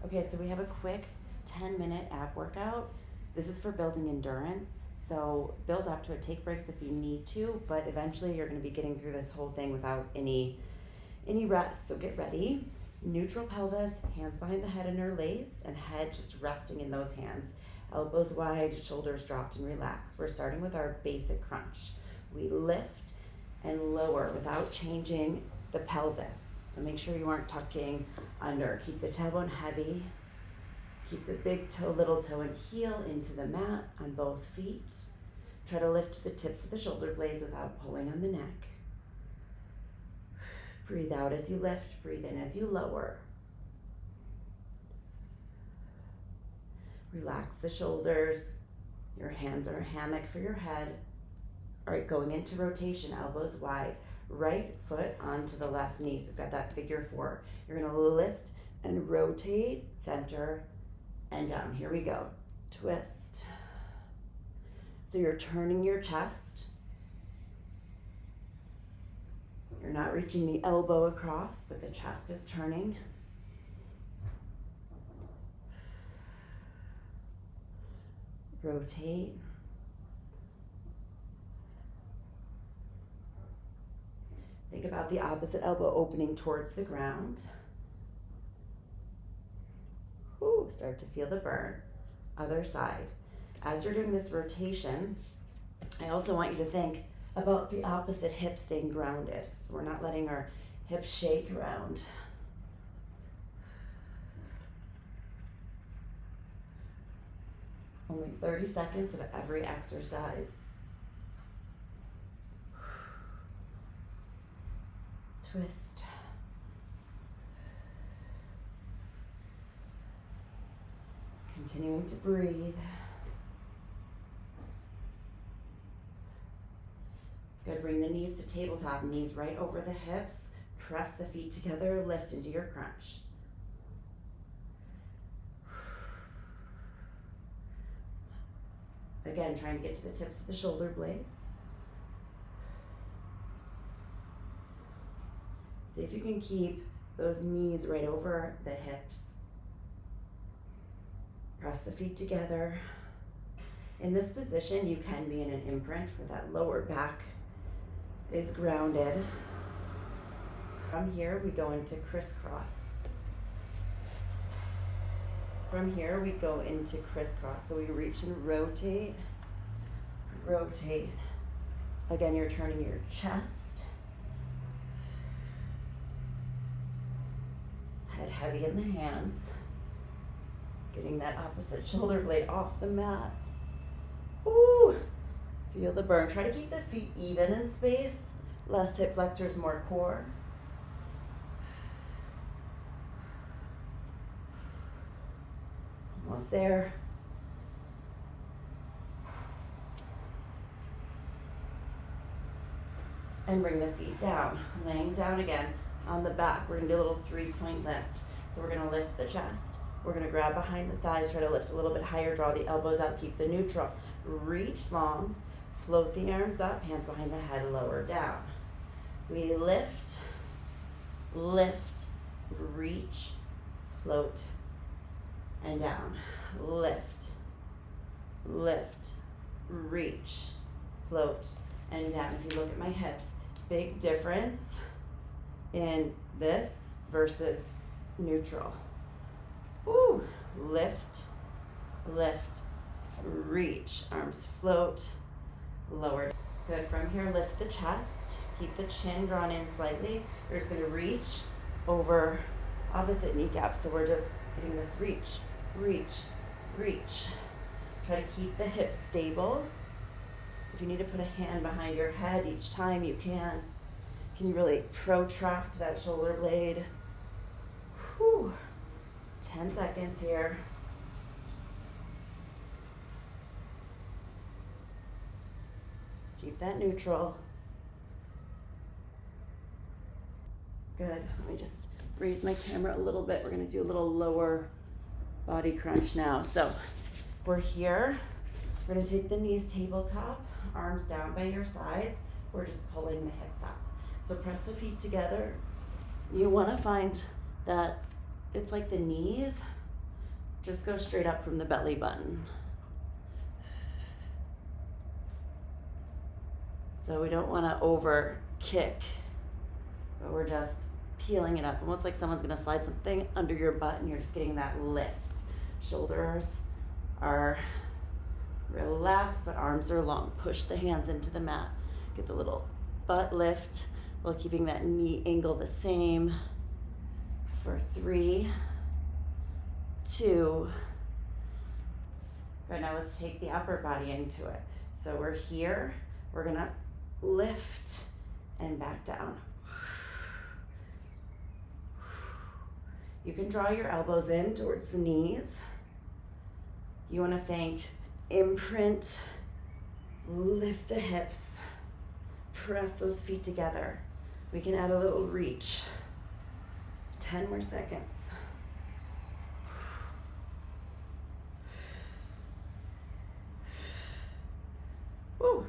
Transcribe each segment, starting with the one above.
Okay, so we have a quick 10-minute ab workout. This is for building endurance. So build up to it, take breaks if you need to, but eventually you're gonna be getting through this whole thing without any rest. So get ready. Neutral pelvis, hands behind the head in our lace, and head just resting in those hands. Elbows wide, shoulders dropped and relaxed. We're starting with our basic crunch. We lift and lower without changing the pelvis. So make sure you aren't tucking under. Keep the tailbone heavy. Keep the big toe, little toe, and heel into the mat on both feet. Try to lift the tips of the shoulder blades without pulling on the neck. Breathe out as you lift, breathe in as you lower. Relax the shoulders. Your hands are a hammock for your head. All right, going into rotation, elbows wide. Right foot onto the left knee. So we've got that figure 4. You're gonna lift and rotate, center, and down. Here we go. Twist. So you're turning your chest. You're not reaching the elbow across, but the chest is turning. Rotate. Think about the opposite elbow opening towards the ground. Ooh, start to feel the burn. Other side. As you're doing this rotation, I also want you to think about the opposite hip staying grounded. So we're not letting our hips shake around. Only 30 seconds of every exercise. Twist. Continuing to breathe. Good, bring the knees to tabletop, knees right over the hips. Press the feet together, lift into your crunch. Again, trying to get to the tips of the shoulder blades. See if you can keep those knees right over the hips. Press the feet together. In this position, you can be in an imprint where that lower back is grounded. From here, we go into crisscross. From here, we go into crisscross. So we reach and rotate, rotate. Again, you're turning your chest. Head heavy in the hands. Getting that opposite shoulder blade off the mat. Ooh, feel the burn. Try to keep the feet even in space. Less hip flexors, more core. Almost there. And bring the feet down. Laying down again on the back. We're gonna do a little 3-point lift. So we're gonna lift the chest. We're gonna grab behind the thighs, try to lift a little bit higher, draw the elbows up, keep the neutral. Reach long, float the arms up, hands behind the head, lower down. We lift, lift, reach, float, and down. Lift, lift, reach, float, and down. If you look at my hips, big difference in this versus neutral. Ooh, lift, lift, reach, arms float, lower. Good, from here, lift the chest, keep the chin drawn in slightly. You're just gonna reach over opposite kneecap. So we're just getting this reach, reach, reach. Try to keep the hips stable. If you need to put a hand behind your head each time, you can. Can you really protract that shoulder blade? Whew. 10 seconds here. Keep that neutral. Good. Let me just raise my camera a little bit. We're going to do a little lower body crunch now. So we're here. We're going to take the knees tabletop, arms down by your sides. We're just pulling the hips up. So press the feet together. You want to find that it's like the knees Just go straight up from the belly button. So we don't want to over kick, but we're just peeling it up, almost like someone's gonna slide something under your butt and you're just getting that lift. Shoulders are relaxed, but arms are long. Push the hands into the mat. Get the little butt lift while keeping that knee angle the same. For 3, 2. Right now, let's take the upper body into it. So we're here, we're gonna lift and back down. You can draw your elbows in towards the knees. You wanna think imprint, lift the hips, press those feet together. We can add a little reach. 10 more seconds. Woo.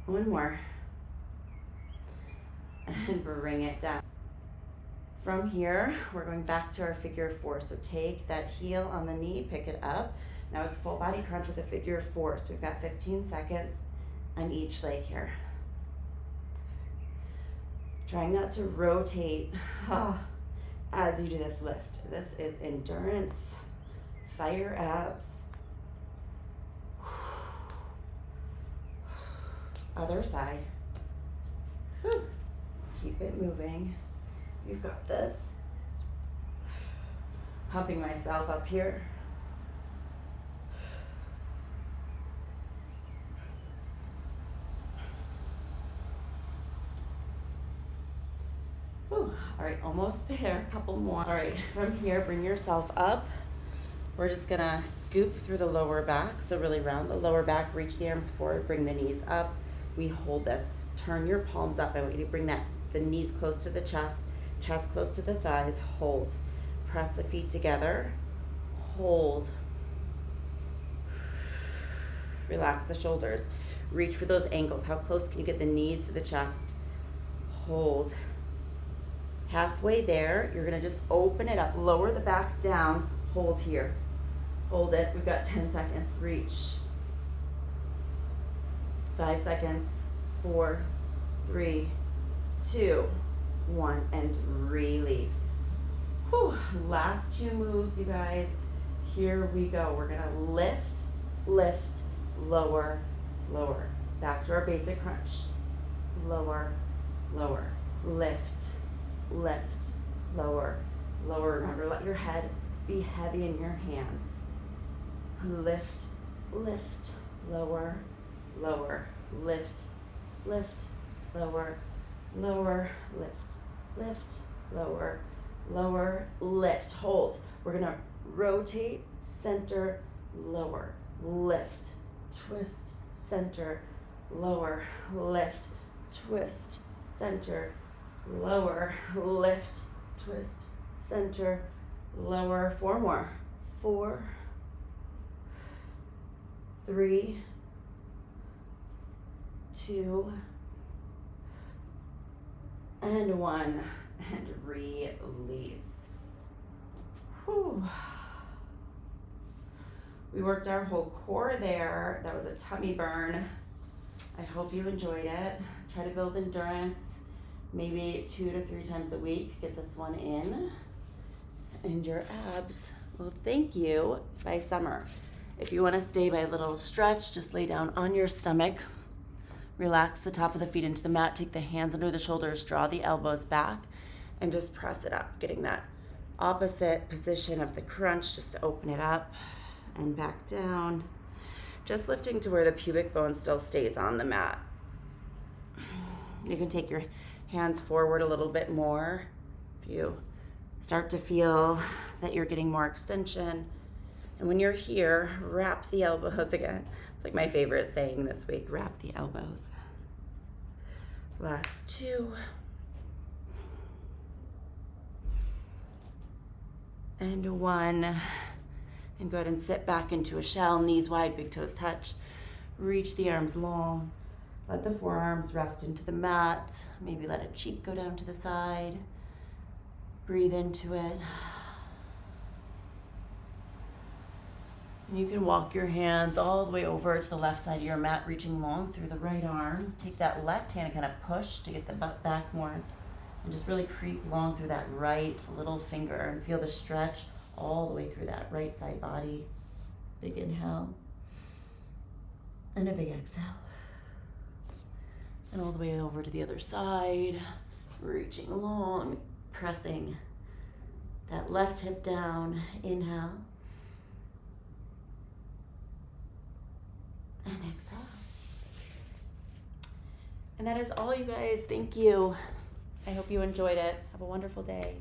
One more. And bring it down. From here, we're going back to our figure 4. So take that heel on the knee, pick it up. Now it's full body crunch with a figure 4. So we've got 15 seconds on each leg here. Trying not to rotate as you do this lift. This is endurance, fire abs. Other side. Whew. Keep it moving. You've got this. Pumping myself up here. Whew. All right, almost there. A couple more. All right, from here, bring yourself up. We're just gonna scoop through the lower back. So really round the lower back, reach the arms forward, bring the knees up. We hold this. Turn your palms up. I want you to bring the knees close to the chest close to the thighs. Hold. Press the feet together. Hold. Relax the shoulders. Reach for those ankles. How close can you get the knees to the chest? Hold. Halfway there, you're gonna just open it up. Lower the back down. Hold here. Hold it. We've got 10 seconds. Reach. 5 seconds. 4, 3, 2, 1, and release. Whew. Last 2 moves, you guys. Here we go. We're gonna lift, lift, lower, lower. Back to our basic crunch. Lower, lower. Lift, lift, lower, lower. Remember, let your head be heavy in your hands. Lift, lift, lower, lower. Lift, lift, lower, lower, lift, lift, lower, lower, lift. Hold. We're gonna rotate, center, lower, lift, twist, center, lower, lift, twist, center, lower, lift, twist, center, lower. 4 more. 4, 3, 2, and 1, and release. Whew. We worked our whole core there. That was a tummy burn. I hope you enjoyed it. Try to build endurance, maybe 2 to 3 times a week. Get this one in. And your abs will thank you by summer. If you want to stay by a little stretch, just lay down on your stomach. Relax the top of the feet into the mat. Take the hands under the shoulders. Draw the elbows back. And just press it up. Getting that opposite position of the crunch just to open it up. And back down. Just lifting to where the pubic bone still stays on the mat. You can take your hands forward a little bit more. If you start to feel that you're getting more extension. And when you're here, wrap the elbows again. It's like my favorite saying this week, wrap the elbows. Last 2. And 1. And go ahead and sit back into a shell, knees wide, big toes touch. Reach the arms long. Let the forearms rest into the mat. Maybe let a cheek go down to the side. Breathe into it. And you can walk your hands all the way over to the left side of your mat, reaching long through the right arm. Take that left hand and kind of push to get the butt back more. And just really creep long through that right little finger and feel the stretch all the way through that right side body. Big inhale. And a big exhale. And all the way over to the other side. Reaching long, pressing that left hip down. Inhale. And exhale. And that is all, you guys. Thank you. I hope you enjoyed it. Have a wonderful day.